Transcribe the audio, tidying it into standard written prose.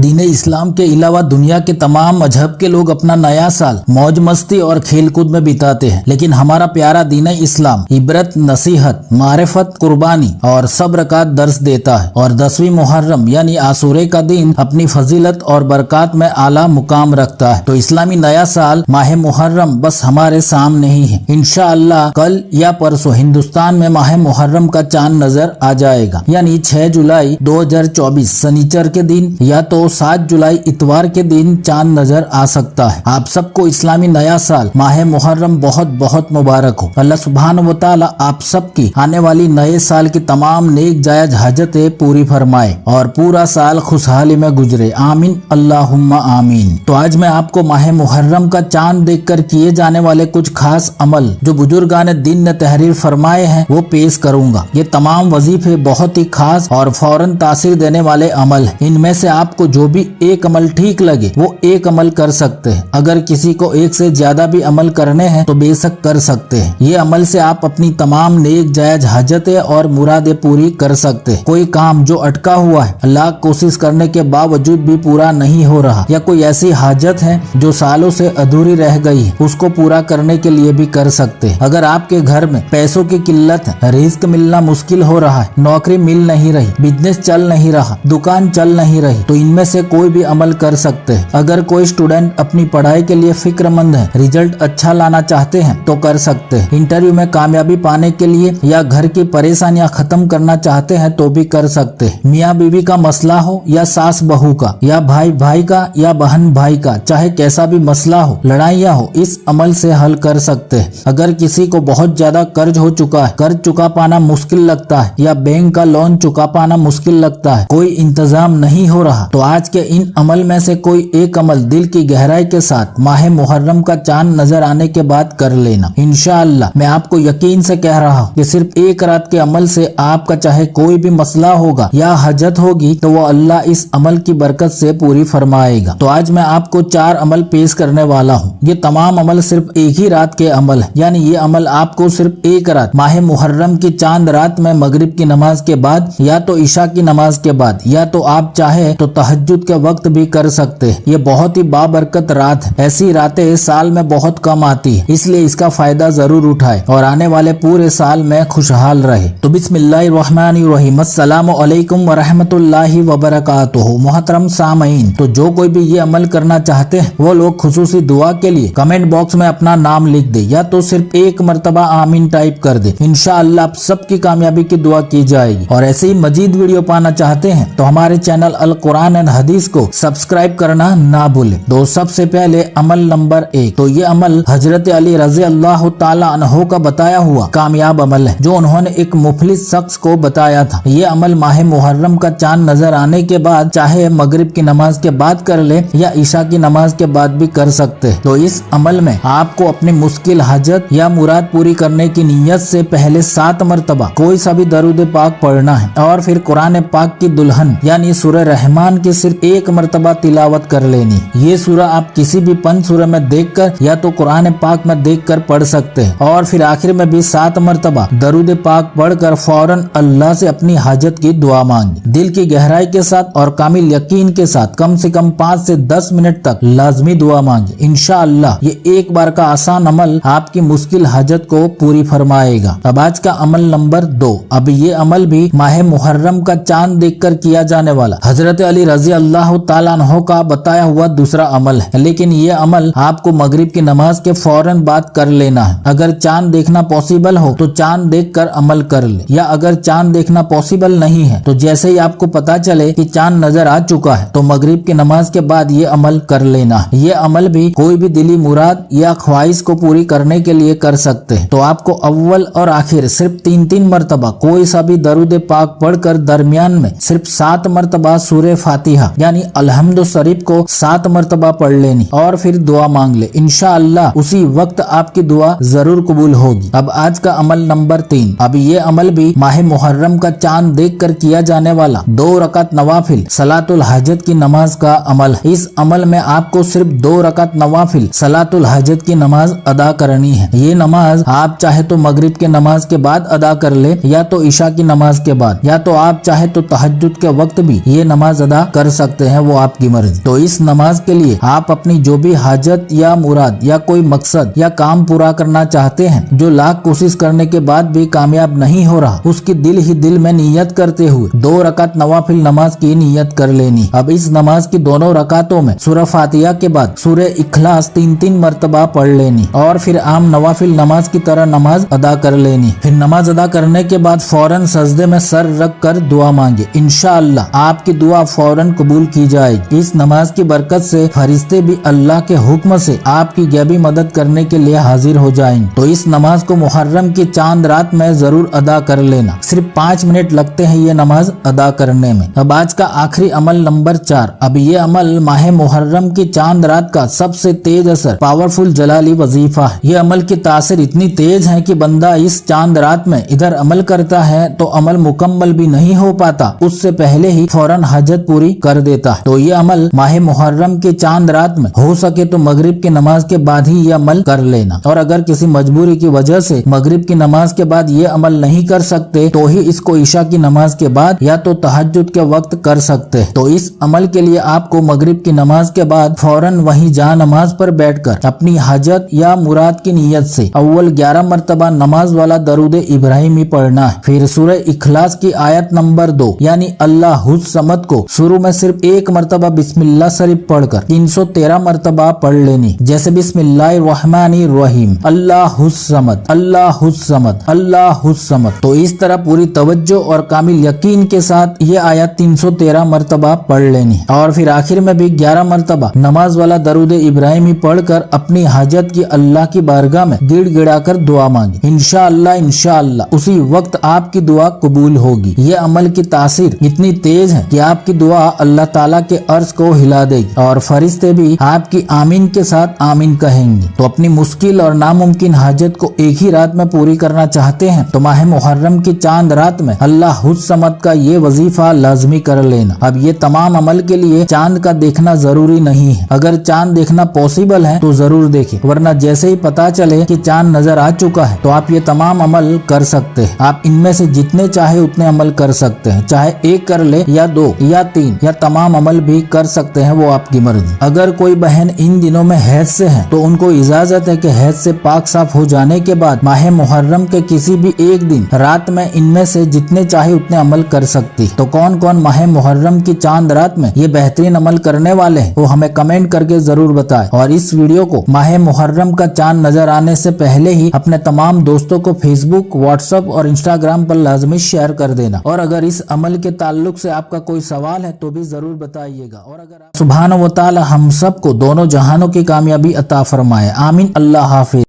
दीन इस्लाम के अलावा दुनिया के तमाम मजहब के लोग अपना नया साल मौज मस्ती और खेल कूद में बिताते हैं, लेकिन हमारा प्यारा दीन इस्लाम इबरत, नसीहत, मारिफत, कुर्बानी और सब्र का दर्स देता है। और 10वीं मुहर्रम यानी आशूरे का दिन अपनी फजीलत और बरकत में आला मुकाम रखता है। तो इस्लामी नया साल माह मुहर्रम बस हमारे सामने ही है। इंशाअल्लाह कल या परसों हिंदुस्तान में माह मुहर्रम का चांद नजर आ जाएगा, यानी 6 जुलाई 2024 शनिचर के दिन या तो 7 जुलाई इतवार के दिन चांद नजर आ सकता है। आप सबको इस्लामी नया साल माह मुहर्रम बहुत बहुत मुबारक हो। अल्लाह सुब्हानहू व तआला आप सबकी आने वाली नए साल की तमाम नेक जायज हाजतें पूरी फरमाए और पूरा साल खुशहाली में गुजरे। आमीन अल्लाहुम्मा आमीन। तो आज मैं आपको माह मुहर्रम का चांद देखकर किए जाने वाले कुछ खास अमल जो बुजुर्गान दिन ने तहरीर फरमाए हैं वो पेश करूंगा। ये तमाम वजीफे बहुत ही खास और फौरन तासीर देने वाले अमल हैं। इनमें से आपको जो भी एक अमल ठीक लगे वो एक अमल कर सकते हैं। अगर किसी को एक से ज्यादा भी अमल करने हैं तो बेशक कर सकते हैं। ये अमल से आप अपनी तमाम नेक जायज हाजतें और मुरादें पूरी कर सकते हैं। कोई काम जो अटका हुआ है, लाख कोशिश करने के बावजूद भी पूरा नहीं हो रहा, या कोई ऐसी हाजत है जो सालों से अधूरी रह गई है, उसको पूरा करने के लिए भी कर सकते हैं। अगर आपके घर में पैसों की किल्लत है, रिस्क मिलना मुश्किल हो रहा है, नौकरी मिल नहीं रही, बिजनेस चल नहीं रहा, दुकान चल नहीं रही, तो इनमें से कोई भी अमल कर सकते हैं। अगर कोई स्टूडेंट अपनी पढ़ाई के लिए फिक्रमंद है, रिजल्ट अच्छा लाना चाहते हैं तो कर सकते हैं। इंटरव्यू में कामयाबी पाने के लिए या घर की परेशानियां खत्म करना चाहते हैं तो भी कर सकते हैं। मियाँ बीवी का मसला हो या सास बहू का या भाई भाई का या बहन भाई का, चाहे कैसा भी मसला हो, लड़ाइयाँ हो, इस अमल से हल कर सकते हैं। अगर किसी को बहुत ज्यादा कर्ज हो चुका है, कर्ज चुका पाना मुश्किल लगता है या बैंक का लोन चुका पाना मुश्किल लगता है, कोई इंतजाम नहीं हो रहा, तो आज के इन अमल में से कोई एक अमल दिल की गहराई के साथ माह मुहर्रम का चांद नजर आने के बाद कर लेना। इंशाअल्लाह मैं आपको यकीन से कह रहा हूँ कि सिर्फ एक रात के अमल से आपका चाहे कोई भी मसला होगा या हजत होगी तो वो अल्लाह इस अमल की बरकत से पूरी फरमाएगा। तो आज मैं आपको 4 अमल पेश करने वाला हूँ। ये तमाम अमल सिर्फ एक ही रात के अमल है, यानी ये अमल आपको सिर्फ एक रात माह मुहर्रम की चांद रात में मगरिब की नमाज के बाद या तो ईशा की नमाज के बाद या तो आप चाहे तो तहज्जुद के वक्त भी कर सकते हैं। ये बहुत ही बाबरकत रात है। ऐसी रातें साल में बहुत कम आती है, इसलिए इसका फायदा जरूर उठाए और आने वाले पूरे साल में खुशहाल रहे। तो बिस्मिल्लाहिर्रहमानिर्रहीम, अस्सलामु अलैकुम वरहमतुल्लाहि वबरकातुहू। मोहतरम सामईन, तो जो कोई भी ये अमल करना चाहते हैं वो लोग खुसूसी दुआ के लिए कमेंट बॉक्स में अपना नाम लिख दे या तो सिर्फ एक मरतबा आमीन टाइप कर दे। इंशाअल्लाह आप सबकी कामयाबी की दुआ की जाएगी। और ऐसे ही मजीद वीडियो पाना चाहते हैं तो हमारे चैनल अल कुरान एंड हदीस को सब्सक्राइब करना ना भूलें। तो सबसे पहले अमल नंबर 1, तो ये अमल हजरत अली रज़ी अल्लाह ताला अन्हु का बताया हुआ कामयाब अमल है जो उन्होंने एक मुफलिस शख्स को बताया था। ये अमल माह मुहर्रम का चांद नजर आने के बाद चाहे मगरिब की नमाज के बाद कर ले या ईशा की नमाज के बाद भी कर सकते हैं। तो इस अमल में आपको अपनी मुश्किल हाजत या मुराद पूरी करने की नीयत से पहले 7 मरतबा कोई सा भी दरूद पाक पढ़ना है और फिर कुरान पाक की दुल्हन यानी सूरह रहमान की सिर्फ 1 मरतबा तिलावत कर लेनी। ये सूरह आप किसी भी पंच सूरह में देखकर या तो कुरान पाक में देखकर पढ़ सकते हैं और फिर आखिर में भी 7 मरतबा दरूद पाक पढ़कर फौरन अल्लाह से अपनी हाजत की दुआ मांगी। दिल की गहराई के साथ और कामिल यकीन के साथ कम से कम 5 से 10 मिनट तक लाजमी दुआ मांगी। इंशाअल्लाह ये एक बार का आसान अमल आपकी मुश्किल हाजत को पूरी फरमाएगा। अब आज का अमल नंबर 2, अब ये अमल भी माह मुहर्रम का चांद देखकर किया जाने वाला हजरत अली रज़ी अल्लाह ताला अन्हु का बताया हुआ दूसरा अमल है, लेकिन ये अमल आपको मगरिब की नमाज के फौरन बाद कर लेना है। अगर चांद देखना पॉसिबल हो तो चांद देखकर अमल कर ले, या अगर चांद देखना पॉसिबल नहीं है तो जैसे ही आपको पता चले कि चांद नजर आ चुका है तो मगरिब की नमाज के बाद ये अमल कर लेना है। ये अमल भी कोई भी दिली मुराद या ख्वाहिश को पूरी करने के लिए कर सकते हैं। तो आपको अव्वल और आखिर सिर्फ 3-3 मरतबा कोई सा भी दरूद पाक पढ़कर दरमियान में सिर्फ 7 मरतबा सूरह फातिहा यानी अलहम्दु शरीफ को 7 मरतबा पढ़ लेनी और फिर दुआ मांग ले। इंशाअल्लाह उसी वक्त आपकी दुआ जरूर कबूल होगी। अब आज का अमल नंबर 3, अब ये अमल भी माह मुहर्रम का चांद देखकर किया जाने वाला 2 रकात नवाफिल सलातुल हाजत की नमाज का अमल। इस अमल में आपको सिर्फ 2 रकात नवाफिल सलातुल हाजत की नमाज अदा करनी है। ये नमाज आप चाहे तो मगरिब के नमाज के बाद अदा कर ले या तो ईशा की नमाज के बाद, या तो आप चाहे तो तहज्जुद के वक्त भी ये नमाज अदा कर سکتے ہیں وہ آپ کی مرضی۔ تو اس نماز کے لیے آپ اپنی جو بھی حاجت یا مراد یا کوئی مقصد یا کام پورا کرنا چاہتے ہیں جو لاکھ کوشش کرنے کے بعد بھی کامیاب نہیں ہو رہا، اس کی دل ہی دل میں نیت کرتے ہوئے 2 رکعت نوافل نماز کی نیت کر لینی۔ اب اس نماز کی دونوں رکعتوں میں سورہ فاتحہ کے بعد سورہ اخلاص 3 مرتبہ پڑھ لینی اور پھر عام نوافل نماز کی طرح نماز ادا کر لینی۔ پھر نماز ادا کرنے کے بعد فوراً سجدے میں سر رکھ کر دعا مانگے، انشاءاللہ آپ کی دعا فوراً قبول کی جائے گی۔ اس نماز کی برکت سے فرشتے بھی اللہ کے حکم سے آپ کی غیبی مدد کرنے کے لیے حاضر ہو جائیں گے۔ تو اس نماز کو محرم کی چاند رات میں ضرور ادا کر لینا، صرف 5 منٹ لگتے ہیں یہ نماز ادا کرنے میں۔ اب آج کا آخری عمل نمبر 4۔ اب یہ عمل ماہ محرم کی چاند رات کا سب سے تیز اثر پاورفل جلالی وظیفہ ہے۔ یہ عمل کی تاثیر اتنی تیز ہے کہ بندہ اس چاند رات میں ادھر عمل کرتا ہے تو عمل مکمل بھی نہیں ہو پاتا، اس سے پہلے ہی فوراً حاجت پوری کر دیتا ہے۔ تو یہ عمل ماہ محرم کی چاند رات میں ہو سکے تو مغرب کی نماز کے بعد ہی یہ عمل کر لینا، اور اگر کسی مجبوری کی وجہ سے مغرب کی نماز کے بعد یہ عمل نہیں کر سکتے تو ہی اس کو عشاء کی نماز کے بعد یا تو تہجد کے وقت کر سکتے ہیں۔ تو اس عمل کے لیے آپ کو مغرب کی نماز کے بعد فوراً وہیں جا نماز پر بیٹھ کر اپنی حاجت یا مراد کی نیت سے اول 11 مرتبہ نماز والا درود ابراہیمی پڑھنا ہے۔ پھر سورہ اخلاص کی آیت نمبر 2 یعنی اللہ الصمد کو شروع میں صرف 1 مرتبہ بسم اللہ شریف پڑھ کر 313 مرتبہ پڑھ لینی، جیسے بسم اللہ الرحمن الرحیم، اللہ الصمد، اللہ الصمد، اللہ الصمد۔ تو اس طرح پوری توجہ اور کامل یقین کے ساتھ یہ آیت 313 مرتبہ پڑھ لینی، اور پھر آخر میں بھی 11 مرتبہ نماز والا درود ابراہیمی پڑھ کر اپنی حاجت کی اللہ کی بارگاہ میں گڑ گڑا کر دعا مانگی، انشاءاللہ انشاءاللہ اسی وقت آپ کی دعا قبول ہوگی۔ یہ عمل کی تاثیر اتنی تیز ہے کہ آپ کی دعا اللہ تعالیٰ کے عرش کو ہلا دے گی، اور فرشتے بھی آپ کی آمین کے ساتھ آمین کہیں گے۔ تو اپنی مشکل اور ناممکن حاجت کو ایک ہی رات میں پوری کرنا چاہتے ہیں تو ماہ محرم کی چاند رات میں اللہ الصمد کا یہ وظیفہ لازمی کر لینا۔ اب یہ تمام عمل کے لیے چاند کا دیکھنا ضروری نہیں ہے، اگر چاند دیکھنا پاسبل ہے تو ضرور دیکھیں، ورنہ جیسے ہی پتا چلے کہ چاند نظر آ چکا ہے تو آپ یہ تمام عمل کر سکتے ہیں۔ آپ ان میں سے جتنے چاہے اتنے عمل کر سکتے ہیں، چاہے 1 کر لے یا 2 یا 3 یا تمام عمل بھی کر سکتے ہیں، وہ آپ کی مرضی۔ اگر کوئی بہن ان دنوں میں حیض سے ہے تو ان کو اجازت ہے کہ حیض سے پاک صاف ہو جانے کے بعد ماہ محرم کے کسی بھی ایک دن رات میں ان میں سے جتنے چاہے اتنے عمل کر سکتی۔ تو کون کون ماہ محرم کی چاند رات میں یہ بہترین عمل کرنے والے ہیں وہ ہمیں کمنٹ کر کے ضرور بتائیں، اور اس ویڈیو کو ماہ محرم کا چاند نظر آنے سے پہلے ہی اپنے تمام دوستوں کو فیس بک، واٹس ایپ اور انسٹاگرام پر لازمی شیئر کر دینا، اور اگر اس عمل کے تعلق سے آپ کا کوئی سوال ہے تو بھی ضرور بتائیے گا، اور اگر سبحانہ و تعالی ہم سب کو دونوں جہانوں کی کامیابی عطا فرمائے، آمین، اللہ حافظ۔